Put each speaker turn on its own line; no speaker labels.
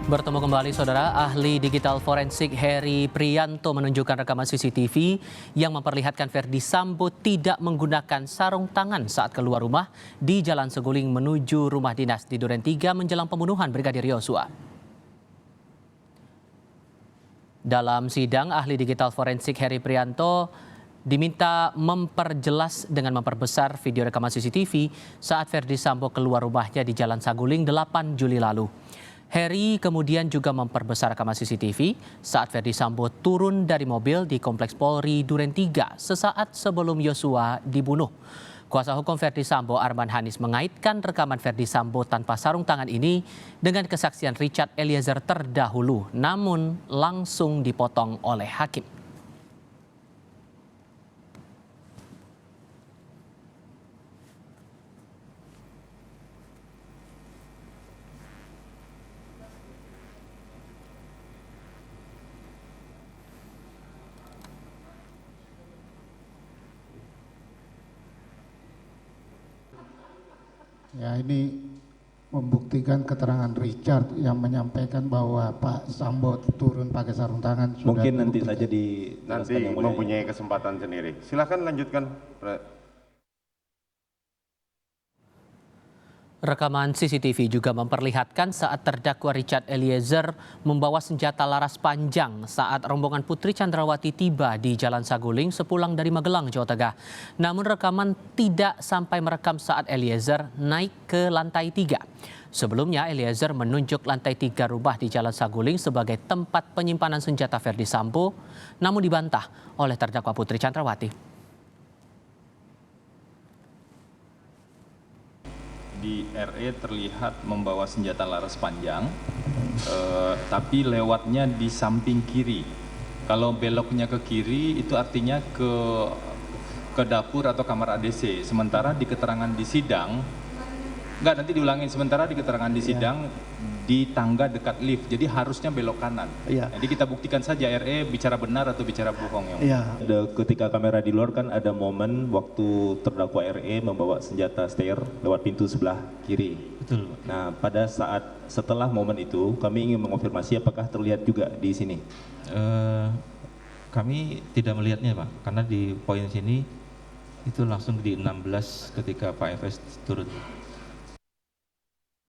Bertemu kembali saudara, ahli digital forensik Heri Prianto menunjukkan rekaman CCTV yang memperlihatkan Verdi Sambo tidak menggunakan sarung tangan saat keluar rumah di Jalan Seguling menuju rumah dinas di Duren 3 menjelang pembunuhan Brigadir Yosua. Dalam sidang, ahli digital forensik Heri Prianto diminta memperjelas dengan memperbesar video rekaman CCTV saat Verdi Sambo keluar rumahnya di Jalan Saguling 8 Juli lalu. Heri kemudian juga memperbesar rekaman CCTV saat Verdi Sambo turun dari mobil di Kompleks Polri Duren 3 sesaat sebelum Yosua dibunuh. Kuasa hukum Verdi Sambo Arman Hanis mengaitkan rekaman Verdi Sambo tanpa sarung tangan ini dengan kesaksian Richard Eliezer terdahulu, namun langsung dipotong oleh hakim.
Ya, ini membuktikan keterangan Richard yang menyampaikan bahwa Pak Sambo turun pakai sarung tangan.
Mungkin nanti saja
nanti mempunyai kesempatan sendiri. Silakan lanjutkan.
Rekaman CCTV juga memperlihatkan saat terdakwa Richard Eliezer membawa senjata laras panjang saat rombongan Putri Chandrawati tiba di Jalan Saguling sepulang dari Magelang, Jawa Tengah. Namun rekaman tidak sampai merekam saat Eliezer naik ke lantai 3. Sebelumnya Eliezer menunjuk lantai 3 rumah di Jalan Saguling sebagai tempat penyimpanan senjata Verdi Sambo, namun dibantah oleh terdakwa Putri Chandrawati.
Di RE terlihat membawa senjata laras panjang, tapi lewatnya di samping kiri. Kalau beloknya ke kiri itu artinya ke dapur atau kamar ADC. Sementara di keterangan di sidang, nanti diulangin. Sementara di keterangan di sidang di tangga dekat lift, jadi harusnya belok kanan.
Ya.
Jadi kita buktikan saja RE bicara benar atau bicara bohong.
Ya.
Ketika kamera di luar kan ada momen waktu terdakwa RE membawa senjata stair lewat pintu sebelah kiri.
Betul.
Nah, pada saat setelah momen itu kami ingin mengonfirmasi apakah terlihat juga di sini.
Kami tidak melihatnya, Pak, karena di poin sini itu langsung di 16 ketika Pak FS turun.